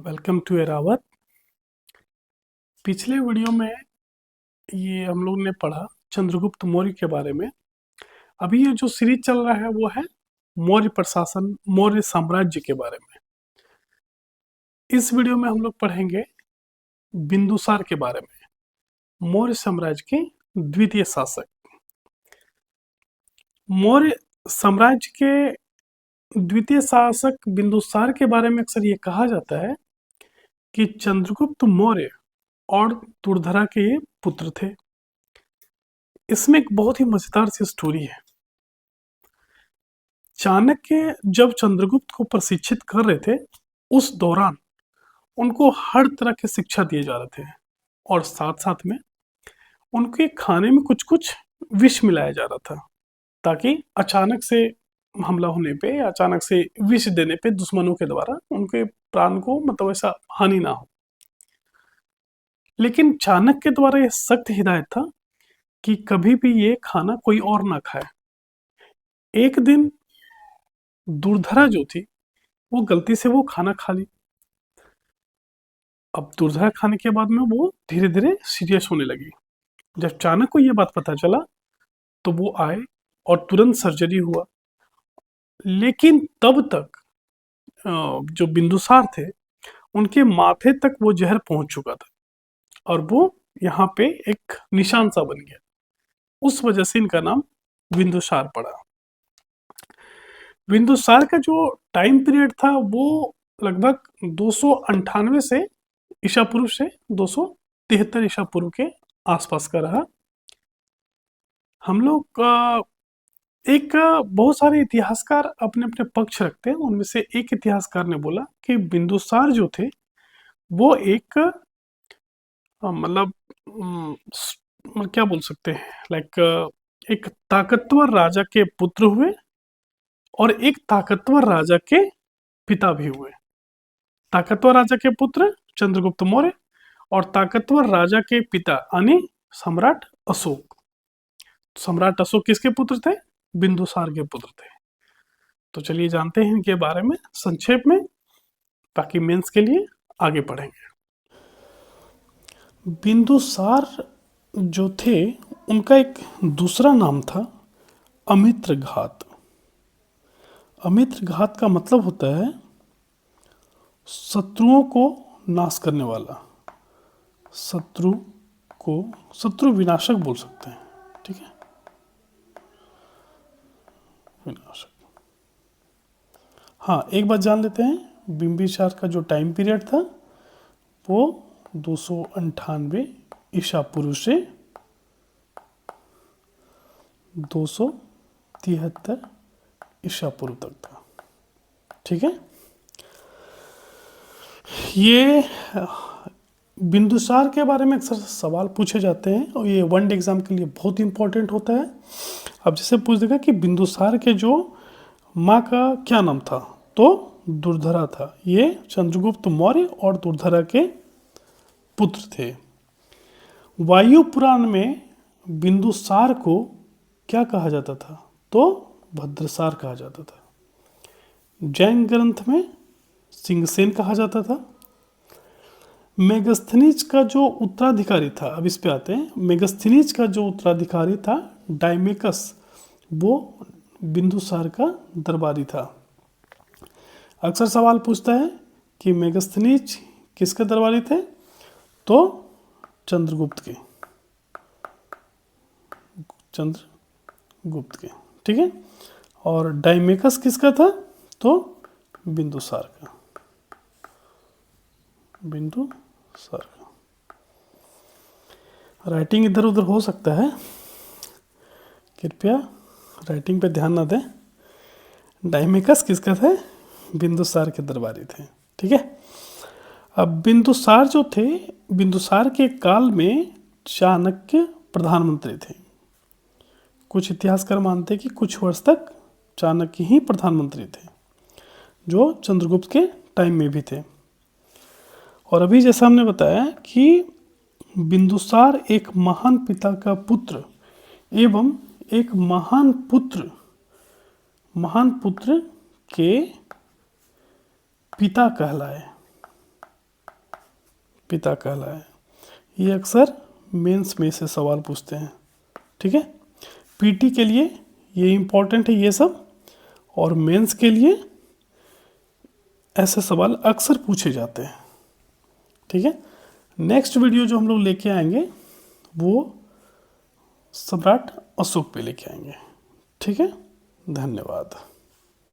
Welcome to Airavat. पिछले video में ये हम लोग ने पढ़ा चंद्रगुप्त मौर्य के बारे में। अभी ये जो सीरीज चल रहा है वो है मौर्य प्रशासन, मौर्य साम्राज्य के बारे में। इस वीडियो में हम लोग पढ़ेंगे बिंदुसार के बारे में, मौर्य साम्राज्य के द्वितीय शासक। मौर्य साम्राज्य के द्वितीय शासक बिंदुसार के बारे में अक्सर ये कहा जाता है कि चंद्रगुप्त मौर्य और दुर्धरा के ये पुत्र थे। इसमें एक बहुत ही मजेदार सी स्टोरी है। चाणक्य जब चंद्रगुप्त को प्रशिक्षित कर रहे थे, उस दौरान उनको हर तरह की शिक्षा दिए जा रहे थे और साथ साथ में उनके खाने में कुछ कुछ विष मिलाया जा रहा था, ताकि अचानक से हमला होने पे, अचानक से विष देने पे दुश्मनों के द्वारा उनके प्राण को मतलब ऐसा हानि ना हो। लेकिन चाणक्य के द्वारा यह सख्त हिदायत था कि कभी भी ये खाना कोई और ना खाए। एक दिन दुर्धरा जो थी वो गलती से वो खाना खा ली। अब दुर्धरा खाने के बाद में वो धीरे धीरे सीरियस होने लगी। जब चाणक्य को ये बात पता चला तो वो आए और तुरंत सर्जरी हुआ। लेकिन तब तक जो बिंदुसार थे उनके माथे तक वो जहर पहुंच चुका था और वो यहाँ पे एक निशान सा बन गया। उस वजह से इनका नाम बिंदुसार पड़ा। बिंदुसार का जो टाइम पीरियड था वो लगभग 298 से ईसा पूर्व से 273 ईसा पूर्व के आसपास का रहा। हम लोग बहुत सारे इतिहासकार अपने अपने पक्ष रखते हैं। उनमें से एक इतिहासकार ने बोला कि बिंदुसार जो थे वो एक मतलब क्या बोल सकते हैं, लाइक एक ताकतवर राजा के पुत्र हुए और एक ताकतवर राजा के पिता भी हुए। ताकतवर राजा के पुत्र चंद्रगुप्त मौर्य और ताकतवर राजा के पिता यानी सम्राट अशोक। सम्राट अशोक किसके पुत्र थे? बिंदुसार के पुत्र थे। तो चलिए जानते हैं इनके बारे में संक्षेप में, ताकि मेंस के लिए आगे बढ़ेंगे। बिंदुसार जो थे उनका एक दूसरा नाम था अमित्रघात। अमित्रघात का मतलब होता है शत्रुओं को नाश करने वाला। शत्रु विनाशक बोल सकते हैं, ठीक है, विनाशक। हाँ, एक बात जान लेते हैं, बिंबिसार का जो टाइम पीरियड था वो 298 ईसा पूर्व से 273 ईसा पूर्व तक था, ठीक है। ये बिंदुसार के बारे में अक्सर सवाल पूछे जाते हैं और ये वन डे एग्जाम के लिए बहुत इंपॉर्टेंट होता है। अब जैसे पूछ देगा कि बिंदुसार के जो माँ का क्या नाम था, तो दुर्धरा था। ये चंद्रगुप्त मौर्य और दुर्धरा के पुत्र थे। वायु पुराण में बिंदुसार को क्या कहा जाता था? तो भद्रसार कहा जाता था। जैन ग्रंथ में सिंहसेन कहा जाता था। मेगस्थनीज का जो उत्तराधिकारी था, अब इस पे आते हैं, मेगस्थनीज का जो उत्तराधिकारी था डायमेकस, वो बिंदुसार का दरबारी था। अक्सर सवाल पूछता है कि मेगस्थनीज किसके दरबारी थे? तो चंद्रगुप्त के, चंद्रगुप्त के, ठीक है। और डायमेकस किसका था? तो बिंदुसार का, बिंदुसार का। राइटिंग इधर उधर हो सकता है, कृपया राइटिंग पे ध्यान ना दें। डायमेकस किसका थे? बिंदुसार के दरबारी थे, ठीक है। अब बिंदुसार जो थे, बिंदुसार के काल में चाणक्य प्रधानमंत्री थे। कुछ इतिहासकार मानते हैं कि कुछ वर्ष तक चाणक्य ही प्रधानमंत्री थे, जो चंद्रगुप्त के टाइम में भी थे। और अभी जैसा हमने बताया कि बिंदुसार एक महान पिता का पुत्र एवं एक महान पुत्र के पिता कहलाए। पिता कहलाए। ये अक्सर मेंस में से सवाल पूछते हैं, ठीक है। पीटी के लिए ये इम्पोर्टेंट है ये सब, और मेंस के लिए ऐसे सवाल अक्सर पूछे जाते हैं, ठीक है। नेक्स्ट वीडियो जो हम लोग लेके आएंगे वो सम्राट अशोक पे लेके आएंगे, ठीक है। धन्यवाद।